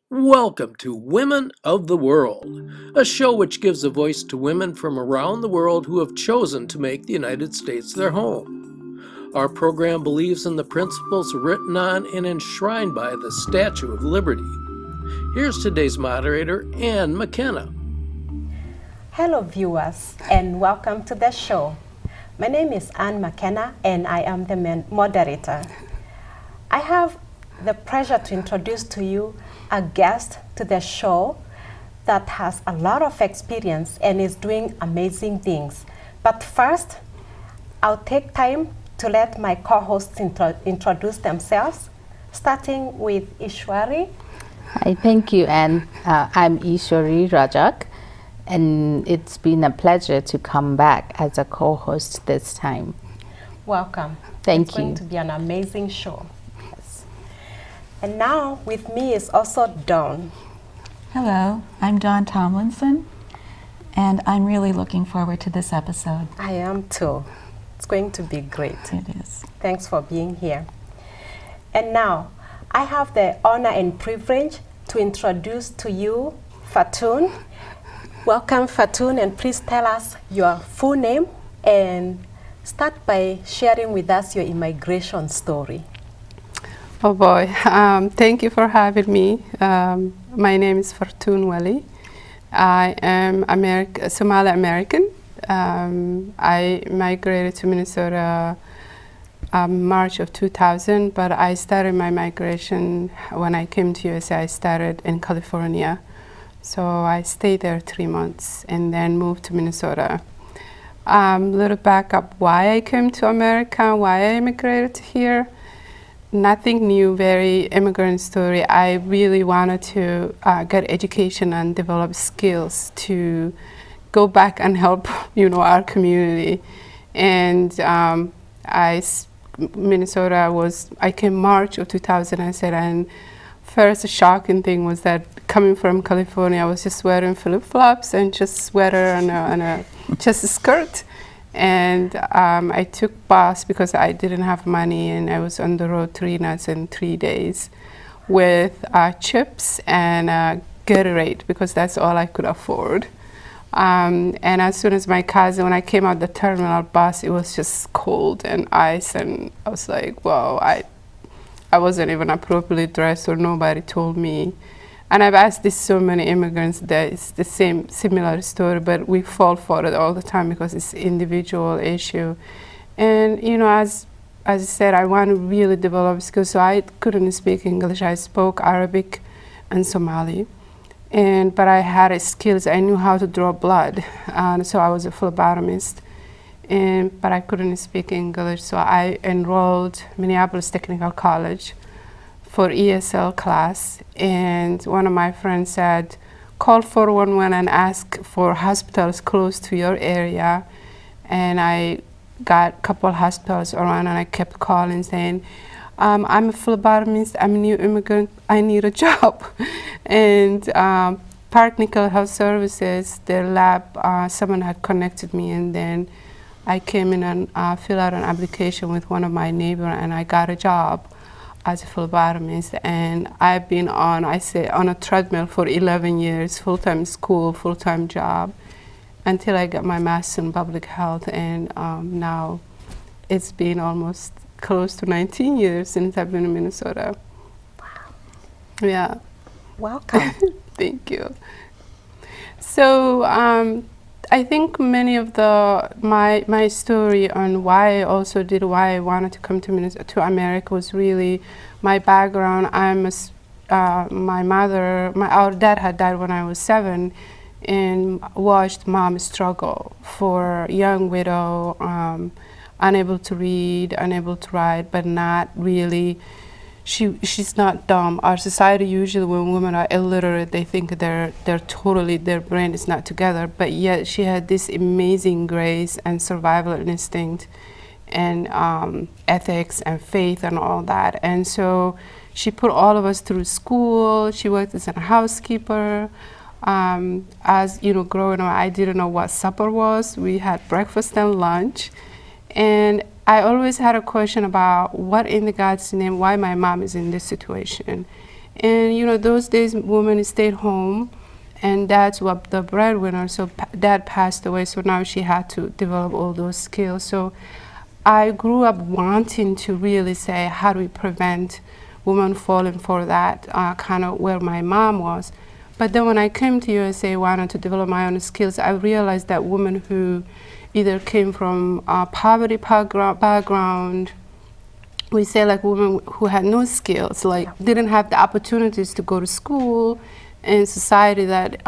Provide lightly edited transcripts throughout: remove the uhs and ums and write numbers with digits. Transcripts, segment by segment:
Welcome to Women of the World, a show which gives a voice to women from around the world who have chosen to make the United States their home. Our program believes in the principles written on and enshrined by the Statue of Liberty. Here's today's moderator, Ann McKenna. Hello, viewers, and welcome to the show. My name is Ann McKenna, and I am the moderator. I have the pleasure to introduce to you a guest to the show that has a lot of experience and is doing amazing things. But first, I'll take time to let my co-hosts introduce themselves, starting with Ishwari. Hi, thank you, and I'm Ishwari Rajak, and it's been a pleasure to come back as a co-host this time. Welcome. Thank It's you. going to be an amazing show. And now with me is also Dawn. Hello, I'm Dawn Tomlinson, and I'm really looking forward to this episode. I am too. It's going to be great. It is. Thanks for being here. And now, I have the honor and privilege to introduce to you Fartun. Welcome, Fartun, and please tell us your full name and start by sharing with us your immigration story. Oh boy, thank you for having me. My name is Fartun Weli. I am Somali American. I migrated to Minnesota March of 2000, but I started my migration when I came to USA. I started in California. So I stayed there 3 months and then moved to Minnesota. Little backup why I came to America, why I immigrated here. Nothing new, very immigrant story. I really wanted to get education and develop skills to go back and help, our community. And Minnesota I came March of 2000, I said, and first shocking thing was that coming from California, I was just wearing flip-flops and just sweater and just a skirt. And I took bus because I didn't have money, and I was on the road 3 nights and 3 days with chips and Gatorade because that's all I could afford. And as soon as when I came out the terminal bus, it was just cold and ice, and I was like, wow, I wasn't even appropriately dressed, or nobody told me. And I've asked this so many immigrants that it's the similar story, but we fall for it all the time because it's individual issue. And as I said, I want to really develop skills. So I couldn't speak English. I spoke Arabic and Somali, but I had skills. I knew how to draw blood, so I was a phlebotomist. But I couldn't speak English, so I enrolled Minneapolis Technical College for ESL class, and one of my friends said, call 411 and ask for hospitals close to your area. And I got a couple hospitals around, and I kept calling saying, I'm a phlebotomist, I'm a new immigrant, I need a job. And Park Nickel Health Services, their lab, someone had connected me, and then I came in and filled out an application with one of my neighbors, and I got a job as a phlebotomist. And I've been on a treadmill for 11 years, full-time school, full-time job, until I got my master's in public health. And now it's been almost close to 19 years since I've been in Minnesota. Wow. Yeah. Welcome. Thank you. So I think many of my story on why I wanted to come to America was really my background. Our dad had died when I was 7, and watched mom struggle for young widow, unable to read, unable to write, but not really. She's not dumb. Our society usually, when women are illiterate, they think their brain is not together. But yet she had this amazing grace and survival instinct, and ethics and faith and all that. And so she put all of us through school. She worked as a housekeeper. Growing up, I didn't know what supper was. We had breakfast and lunch, and I always had a question about what in the God's name, why my mom is in this situation. And you know, those days women stayed home, and dad's was the breadwinner. So dad passed away, so now she had to develop all those skills. So I grew up wanting to really say, how do we prevent women falling for that kind of where my mom was. But then when I came to USA, wanted to develop my own skills, I realized that women who either came from poverty background, we say like women who had no skills, like didn't have the opportunities to go to school, in society that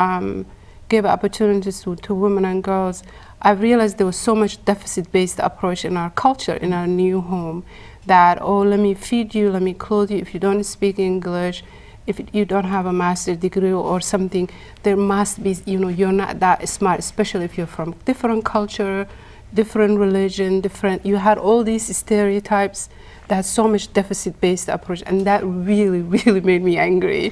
gave opportunities to women and girls. I realized there was so much deficit-based approach in our culture, in our new home, that, oh, let me feed you, let me clothe you. If you don't speak English, if you don't have a master's degree or something, there must be, you know, you're not that smart, especially if you're from different culture, different religion, you had all these stereotypes. That's so much deficit-based approach, and that really, really made me angry.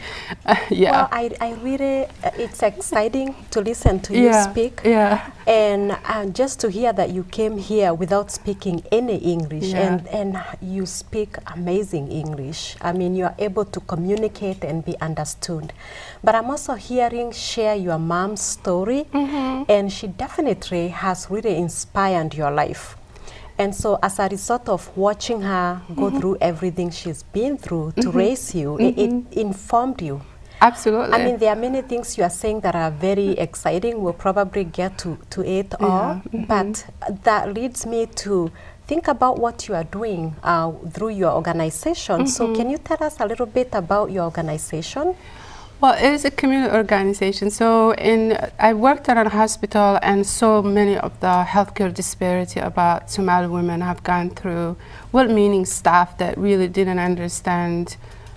Yeah. Well, I really, it's exciting to listen to you speak. Yeah. And just to hear that you came here without speaking any English, and you speak amazing English. I mean, you are able to communicate and be understood. But I'm also hearing share your mom's story, and she definitely has really inspired your life. And so as a result of watching her go through everything she's been through to raise you, it informed you. Absolutely. I mean, there are many things you are saying that are very exciting. We'll probably get to it all. But that leads me to think about what you are doing through your organization. So can you tell us a little bit about your organization? Well, it is a community organization. So I worked at a hospital, and so many of the healthcare disparity about Somali women have gone through, well-meaning staff that really didn't understand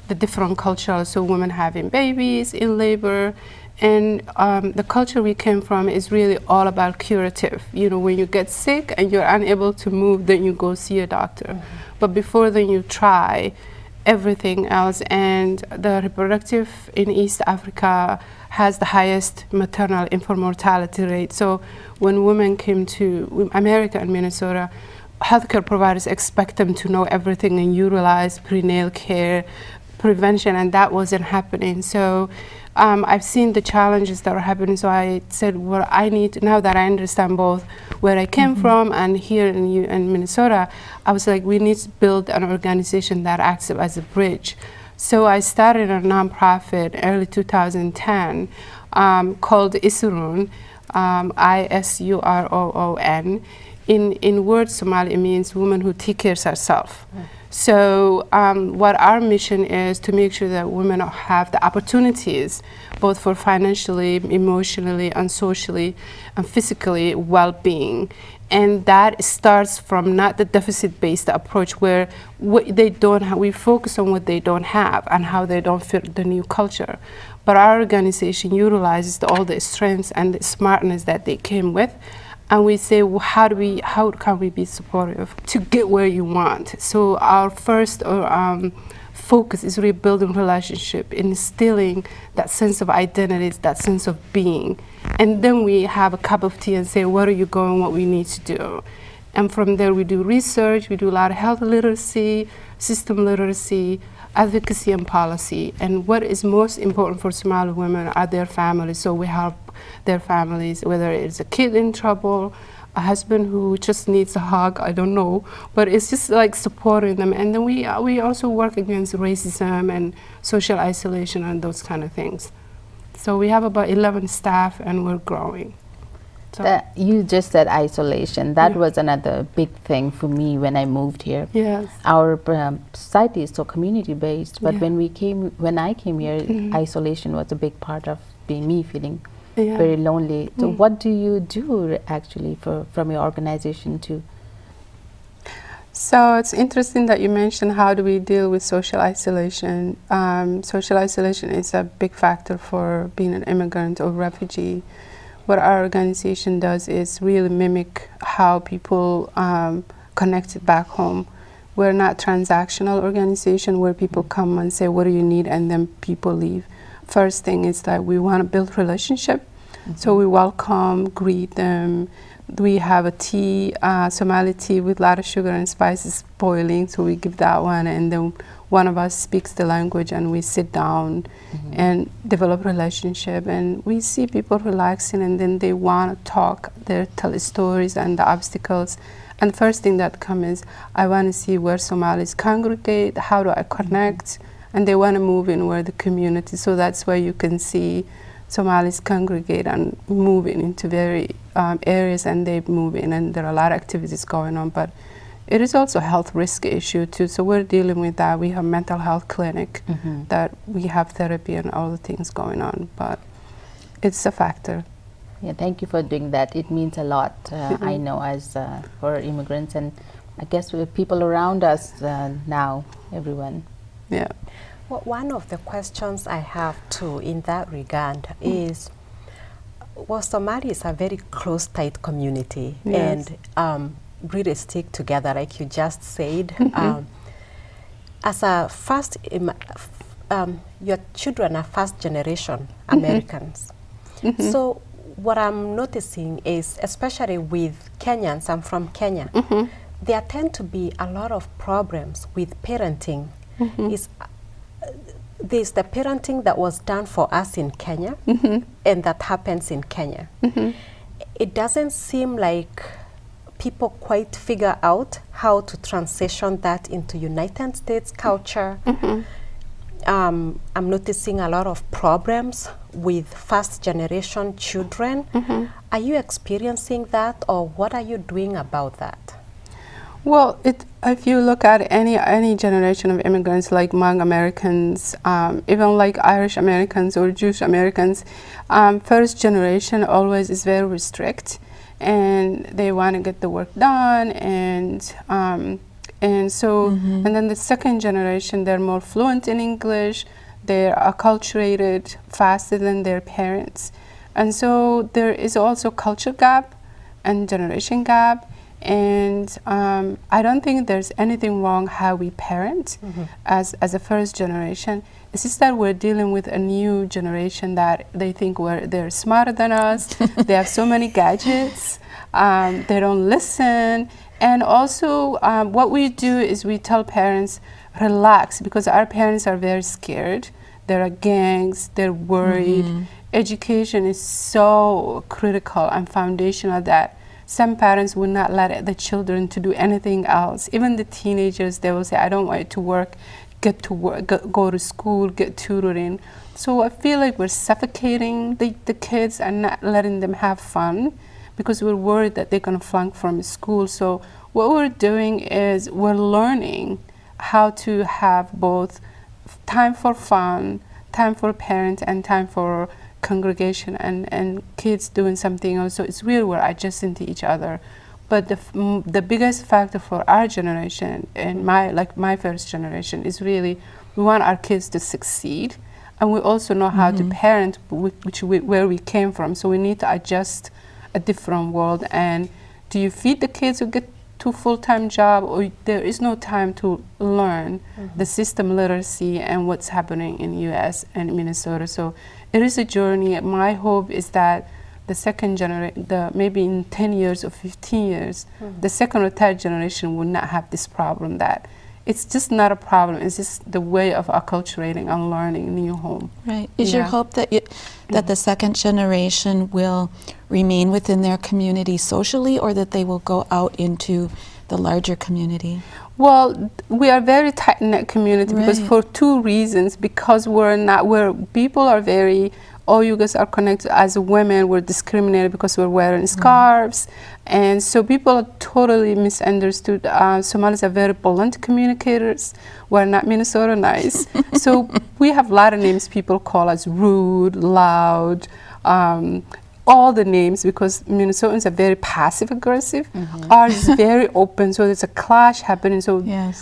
the different cultures. So women having babies in labor, and the culture we came from is really all about curative. You know, when you get sick and you're unable to move, then you go see a doctor. But before then you try everything else, and the reproductive in East Africa has the highest maternal infant mortality rate. So when women came to America and Minnesota, healthcare providers expect them to know everything and utilize prenatal care, prevention, and that wasn't happening. So I've seen the challenges that are happening, so I said, well, I need, now that I understand both where I came from and here in Minnesota, I was like, we need to build an organization that acts as a bridge. So I started a nonprofit early 2010 called Isuroon, I-S-U-R-O-O-N. In word Somali, it means woman who takes care of herself. So what our mission is to make sure that women have the opportunities, both for financially, emotionally, and socially, and physically well-being. And that starts from not the deficit-based approach where what they don't have, we focus on what they don't have and how they don't fit the new culture. But our organization utilizes all the strengths and the smartness that they came with. And we say, well, how can we be supportive to get where you want? So our first focus is really building relationship, instilling that sense of identity, that sense of being. And then we have a cup of tea and say, where are you going, what we need to do? And from there we do research, we do a lot of health literacy, system literacy, advocacy and policy. And what is most important for Somali women are their families. So we help their families, whether it's a kid in trouble, a husband who just needs a hug, I don't know, but it's just like supporting them. And then we also work against racism and social isolation and those kind of things. So we have about 11 staff and we're growing. So You just said isolation. That was another big thing for me when I moved here. Yes. Our society is so community-based, but when I came here, isolation was a big part of me feeling very lonely. So what do you do actually from your organization to? So it's interesting that you mentioned how do we deal with social isolation. Social isolation is a big factor for being an immigrant or refugee. What our organization does is really mimic how people connected back home. We're not transactional organization where people come and say, what do you need? And then people leave. First thing is that we want to build relationship. So we welcome, greet them. We have a tea, Somali tea with a lot of sugar and spices boiling, so we give that one, and then one of us speaks the language and we sit down and develop relationship, and we see people relaxing, and then they want to talk, they tell stories and the obstacles. And first thing that comes is, I want to see where Somalis congregate, how do I connect, and they want to move in where the community, so that's where you can see Somalis congregate and moving into very areas, and they move in, and there are a lot of activities going on, but it is also a health risk issue too, so we're dealing with that. We have mental health clinic that we have therapy and all the things going on, but it's a factor. Yeah, thank you for doing that. It means a lot, I know, as for immigrants, and I guess with people around us now, everyone. Yeah. Well, one of the questions I have too in that regard is, well, Somali is a very close, tight community, Yes. and really stick together, like you just said. As a first, your children are first generation Americans. So what I'm noticing is, especially with Kenyans, I'm from Kenya, there tend to be a lot of problems with parenting. There's the parenting that was done for us in Kenya, and that happens in Kenya. It doesn't seem like people quite figure out how to transition that into United States culture. I'm noticing a lot of problems with first generation children. Are you experiencing that, or what are you doing about that? Well, if you look at any generation of immigrants, like Hmong Americans, even like Irish Americans or Jewish Americans, first generation always is very strict, and they want to get the work done, and so and then the second generation, they're more fluent in English, they're acculturated faster than their parents, and so there is also culture gap and generation gap. And I don't think there's anything wrong how we parent as a first generation. It's just that we're dealing with a new generation that they think they're smarter than us. They have so many gadgets. They don't listen. And also what we do is we tell parents, relax, because our parents are very scared. There are gangs, they're worried. Education is so critical and foundational that some parents would not let the children to do anything else. Even the teenagers, they will say, I don't want you to work, get to work, go to school, get tutoring. So I feel like we're suffocating the kids and not letting them have fun because we're worried that they're gonna flunk from school. So what we're doing is we're learning how to have both time for fun, time for parents, and time for congregation and kids doing something else. So it's really we're adjusting to each other. But the biggest factor for our generation and my first generation is really we want our kids to succeed, and we also know how to parent, where we came from. So we need to adjust a different world. And do you feed the kids or get to full-time job, or there is no time to learn the system literacy and what's happening in US and Minnesota. So it is a journey. My hope is that the second generation, maybe in 10 years or 15 years, the second or third generation will not have this problem. That it's just not a problem. It's just the way of acculturating and learning a new home. Right. Is your hope that that the second generation will remain within their community socially, or that they will go out into the larger community? Well, we are very tight-knit community because for two reasons. Because people are very, all you guys are connected. As women, we're discriminated because we're wearing scarves. And so people are totally misunderstood. Somalis are very blunt communicators. We're not Minnesota nice. So we have a lot of names people call us: rude, loud, all the names, because Minnesotans are very passive aggressive. Ours is very open, so there's a clash happening. So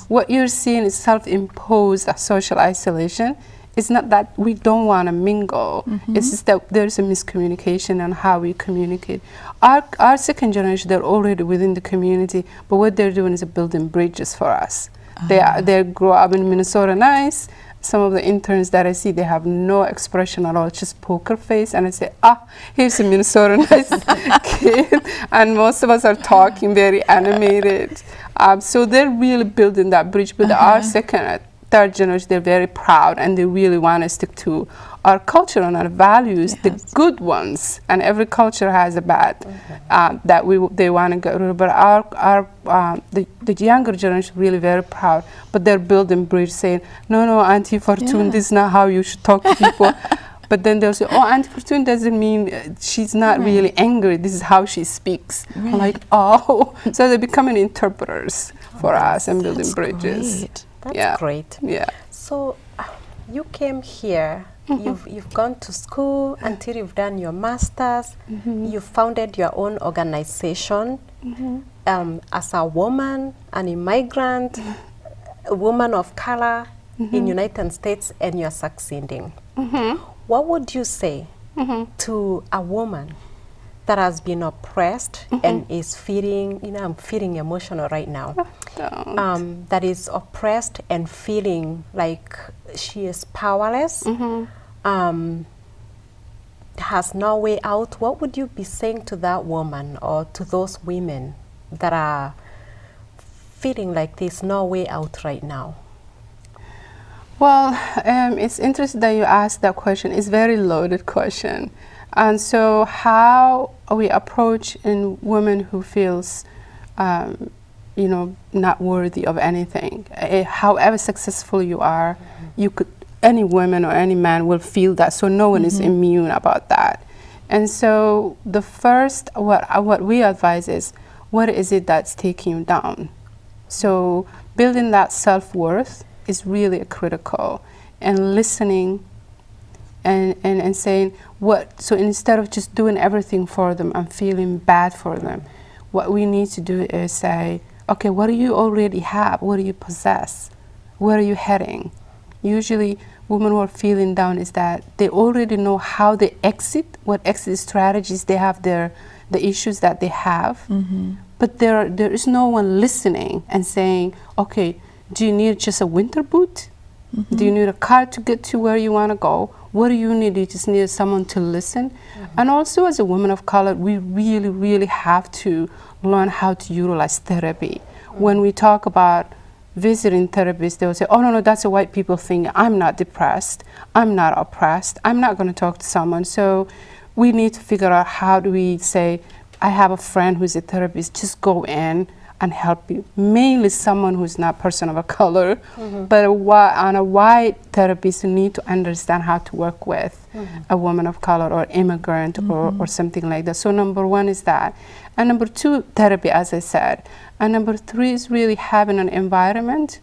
what you're seeing is self-imposed social isolation. It's not that we don't want to mingle. It's just that there's a miscommunication on how we communicate. Our second generation, they're already within the community, but what they're doing is building bridges for us. They grow up in Minnesota nice, some of the interns that I see, they have no expression at all, just poker face. And I say, here's a Minnesota nice kid. And most of us are talking very animated. So they're really building that bridge. But our second and third generation, they're very proud, and they really want to stick to our culture and our values, the good ones. And every culture has a bad that they want to get rid of. But the younger generation really very proud. But they're building bridge, saying, no, Auntie Fartun, this is not how you should talk to people. But then they'll say, Auntie Fartun doesn't mean she's not really angry. This is how she speaks. I'm like, so they're becoming interpreters for us and building bridges. Great. That's great. Yeah. So you came here. You've gone to school until you've done your master's. You founded your own organization as a woman, an immigrant, a woman of color in United States, and you're succeeding. What would you say to a woman that has been oppressed and is feeling, I'm feeling emotional right now, that is oppressed and feeling like she is powerless, has no way out? What would you be saying to that woman or to those women that are feeling like there's no way out right now? Well, it's interesting that you asked that question. It's a very loaded question. And so how we approach in women who feels, not worthy of anything. However successful you are, any woman or any man will feel that. So no one is immune about that. And so the first, what we advise is, what is it that's taking you down? So building that self-worth is really critical, and listening and saying so instead of just doing everything for them and feeling bad for them, what we need to do is say, okay, what do you already have? What do you possess? Where are you heading? Usually women who are feeling down is that they already know how they exit, what exit strategies they have, the issues that they have, but there is no one listening and saying, okay, do you need just a winter boot? Do you need a car to get to where you want to go? What do you need? You just need someone to listen. And also, as a woman of color, we really, really have to learn how to utilize therapy. When we talk about visiting therapists, they'll say, oh, no, that's a white people thing. I'm not depressed. I'm not oppressed. I'm not going to talk to someone. So we need to figure out, how do we say, I have a friend who's a therapist, just go in and help you. Mainly someone who's not person of color, but on a white therapist who need to understand how to work with a woman of color or immigrant or something like that. So number one is that. And number two, therapy, as I said. And number three is really having an environment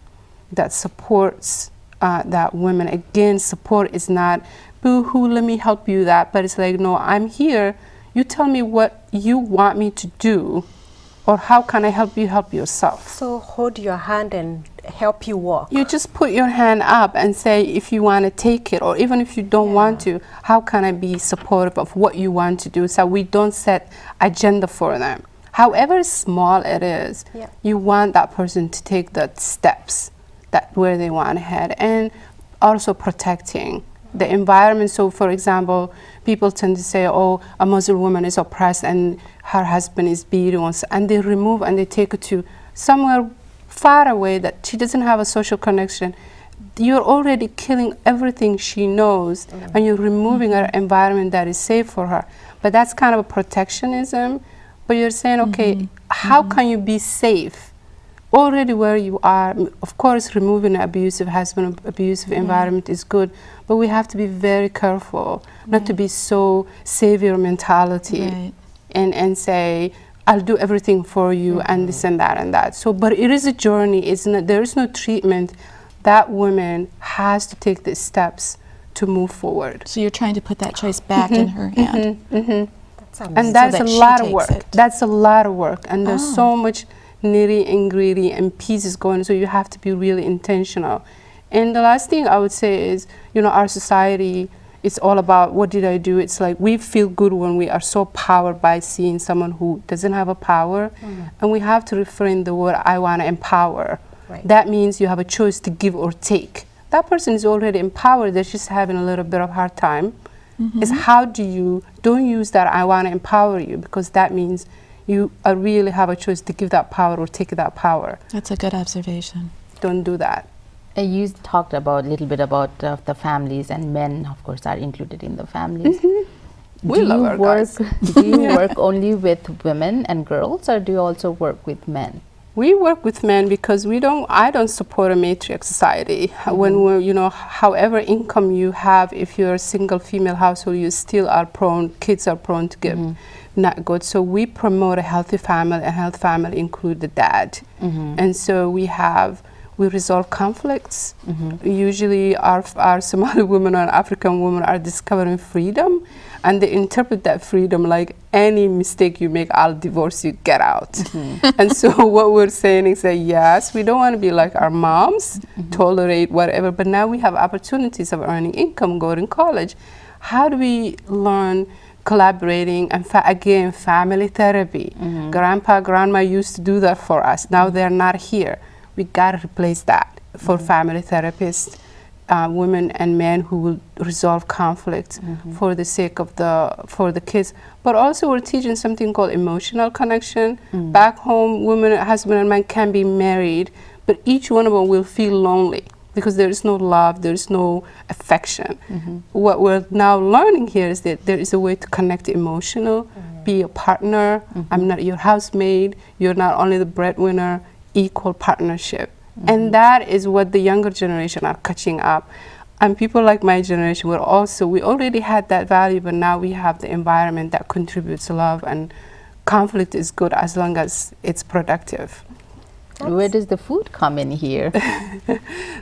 that supports that women. Again, support is not, boo-hoo, let me help you that, but it's like, no, I'm here. You tell me what you want me to do, or how can I help you help yourself? So hold your hand and help you walk. You just put your hand up and say if you want to take it, or even if you don't want to, how can I be supportive of what you want to do? So we don't set agenda for them. However small it is, you want that person to take the steps where they want to head, and also protecting the environment. So for example, people tend to say, oh, a Muslim woman is oppressed and her husband is beaten, and they remove and they take her to somewhere far away that she doesn't have a social connection. You're already killing everything she knows, and you're removing her environment that is safe for her. But that's kind of a protectionism. But you're saying, okay, how can you be safe already where you are? Of course, removing an abusive husband, abusive environment is good, but we have to be very careful not to be so savior mentality and say, I'll do everything for you and this and that and that. So, but it is a journey. It's not, there is no treatment. That woman has to take the steps to move forward. So you're trying to put that choice back in her hand. And that's a lot of work. That's a lot of work. And there's so much nitty and gritty and pieces going, so you have to be really intentional. And the last thing I would say is, our society, it's all about what did I do? It's like we feel good when we are so powered by seeing someone who doesn't have a power. And we have to refrain the word, I want to empower. That means you have a choice to give or take. that person is already empowered, they're just having a little bit of hard time. Is how don't use that I want to empower you, because that means you really have a choice to give that power or take that power. That's a good observation. Don't do that. You talked about a little bit about the families, and men, of course, are included in the families. We love our guys. Do you work only with women and girls, or do you also work with men? We work with men because I don't support a matrix society. When we're, however income you have, if you're a single female household, you still are kids are prone to get not good. So we promote a healthy family. A healthy family include the dad. And so we resolve conflicts. Usually our Somali women or African women are discovering freedom, and they interpret that freedom like, any mistake you make, I'll divorce you, get out. And so what we're saying is that, yes, we don't want to be like our moms, tolerate whatever, but now we have opportunities of earning income, going to college. How do we learn collaborating and again, family therapy? Grandpa, grandma used to do that for us. Now they're not here. We got to replace that for family therapists, women and men who will resolve conflict for the sake of the kids. But also we're teaching something called emotional connection. Back home, women, husband and man can be married, but each one of them will feel lonely because there is no love, there is no affection. What we're now learning here is that there is a way to connect emotional, be a partner. I'm not your housemaid, you're not only the breadwinner, equal partnership. And that is what the younger generation are catching up. And people like my generation we already had that value, but now we have the environment that contributes love, and conflict is good as long as it's productive. Where does the food come in here?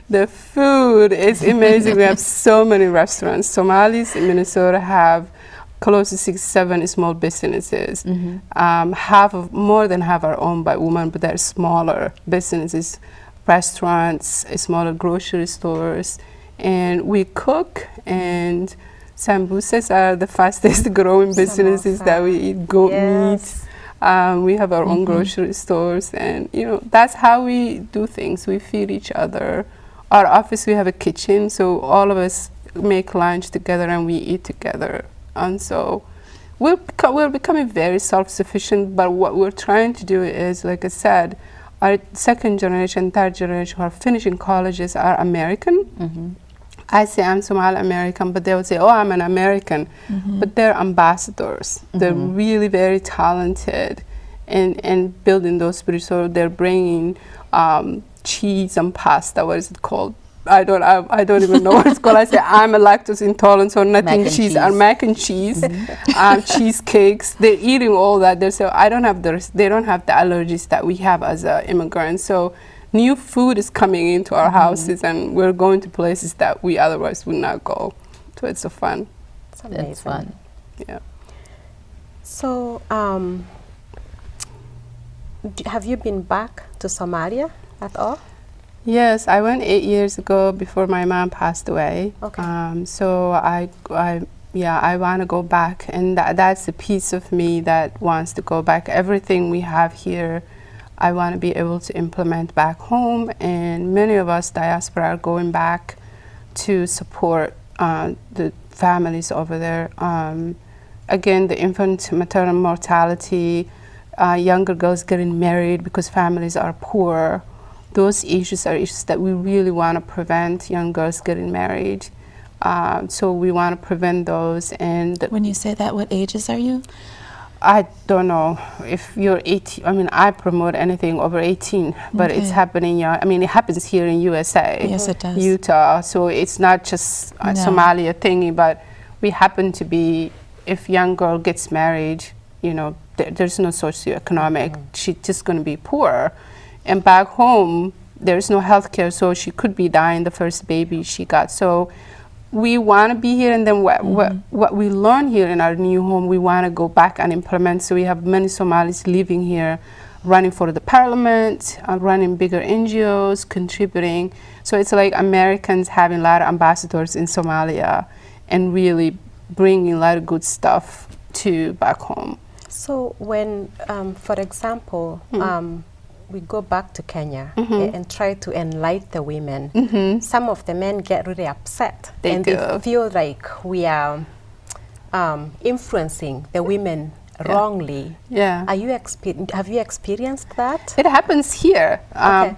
The food is amazing. We have so many restaurants. Somalis in Minnesota have close to 6-7 small businesses. More than half are owned by women, but they're smaller businesses, restaurants, smaller grocery stores, and we cook. And sambusas are the fastest growing businesses that we eat goat meat. We have our own grocery stores, and that's how we do things. We feed each other. Our office, we have a kitchen, so all of us make lunch together and we eat together. And so we're becoming very self-sufficient, but what we're trying to do is, like I said, our second generation, third generation who are finishing colleges are American. I say I'm Somali American, but they would say, oh, I'm an American. But they're ambassadors. They're really very talented in building those spirits. So they're bringing cheese and pasta. What is it called? I don't even know what it's called. I say I'm a lactose intolerant, so nothing cheese. Or mac and cheese, cheesecakes. They're eating all that. They don't have the allergies that we have as immigrants. So new food is coming into our houses, and we're going to places that we otherwise would not go. So it's so fun. It's amazing. That's fun. Yeah. So have you been back to Somalia at all? Yes, I went 8 years ago before my mom passed away. Okay. So I want to go back, and that's the piece of me that wants to go back. Everything we have here, I want to be able to implement back home, and many of us diaspora are going back to support the families over there. Again, the infant maternal mortality, younger girls getting married because families are poor. Those issues are issues that we really want to prevent, young girls getting married. So we want to prevent those. And when you say that, what ages are you? I don't know if you're 18. I mean, I promote anything over 18, but it's happening. It happens here in USA. Yes, it does. Utah. So it's not just a Somalia thingy, but we happen to be. If young girl gets married, there's no socioeconomic. She's just going to be poor. And back home, there's no health care, so she could be dying the first baby she got. So we want to be here, and then what we learn here in our new home, we want to go back and implement. So we have many Somalis living here, running for the parliament, running bigger NGOs, contributing. So it's like Americans having a lot of ambassadors in Somalia and really bringing a lot of good stuff to back home. So when, for example, we go back to Kenya and try to enlighten the women, some of the men get really upset. They do. They feel like we are influencing the women wrongly. Yeah. Have you experienced that? It happens here,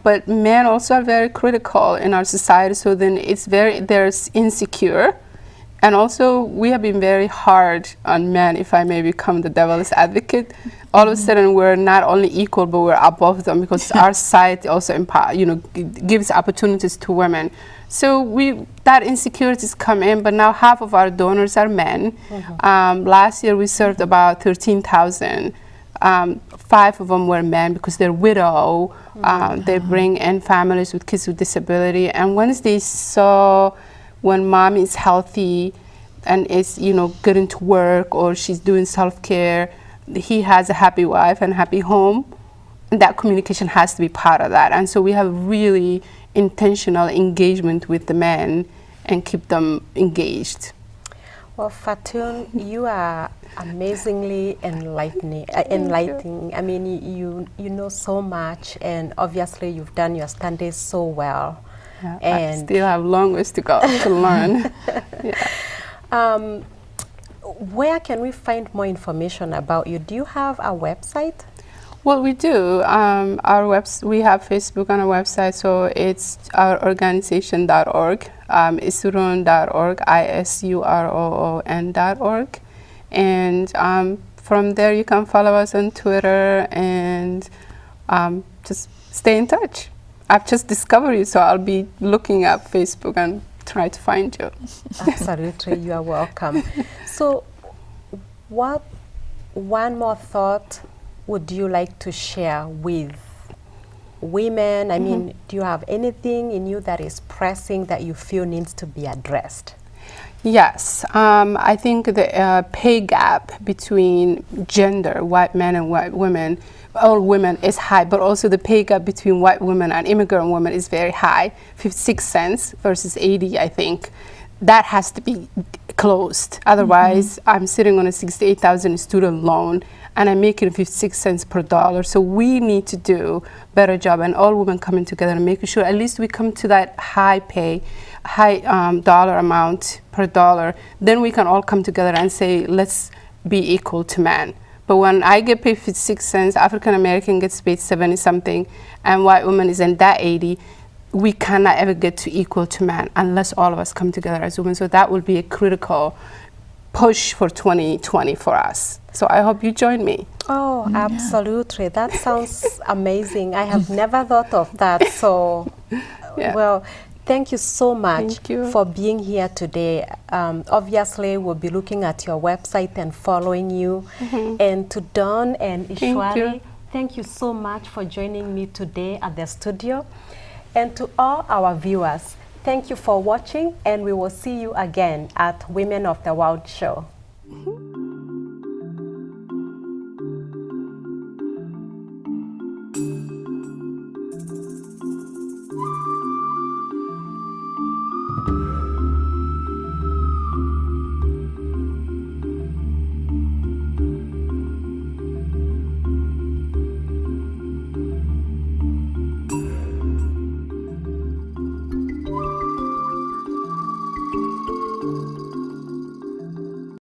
but men also are very critical in our society. So then there's insecure, and also we have been very hard on men. If I may become the devil's advocate, all of a sudden we're not only equal, but we're above them because our society also gives opportunities to women. So that insecurities come in, but now half of our donors are men. Last year we served about 13,000. 5 of them were men because they're widow. They bring in families with kids with disability. And once they saw when mom is healthy and is getting to work or she's doing self-care, he has a happy wife and happy home, and that communication has to be part of that. And so we have really intentional engagement with the men and keep them engaged. Well, Fartun, you are amazingly enlightening. I mean, you know so much, and obviously you've done your studies so well. Yeah, and I still have long ways to go to learn. Where can we find more information about you? Do you have a website? Well, we do. We have Facebook on our website, so it's our organization.org, isuroon.org, isuroon.org. And from there, you can follow us on Twitter and just stay in touch. I've just discovered you, so I'll be looking at Facebook and try to find you. Absolutely, you are welcome. So, what one more thought would you like to share with women? I mean, do you have anything in you that is pressing that you feel needs to be addressed? Yes, I think the pay gap between gender, white men and white women, all women is high, but also the pay gap between white women and immigrant women is very high, 56 cents versus 80, I think. That has to be closed. Otherwise, I'm sitting on a $68,000 student loan and I'm making 56 cents per dollar. So we need to do a better job, and all women coming together and making sure at least we come to that high dollar amount per dollar. Then we can all come together and say, let's be equal to men. But when I get paid 56 cents, African American gets paid 70 something, and white woman is in that 80, we cannot ever get to equal to men unless all of us come together as women. So that will be a critical push for 2020 for us. So I hope you join me. Oh, absolutely. That sounds amazing. I have never thought of that. So, well, thank you so much for being here today. Obviously, we'll be looking at your website and following you. And to Dawn and Ishwari, thank you so much for joining me today at the studio. And to all our viewers, thank you for watching, and we will see you again at Women of the World show.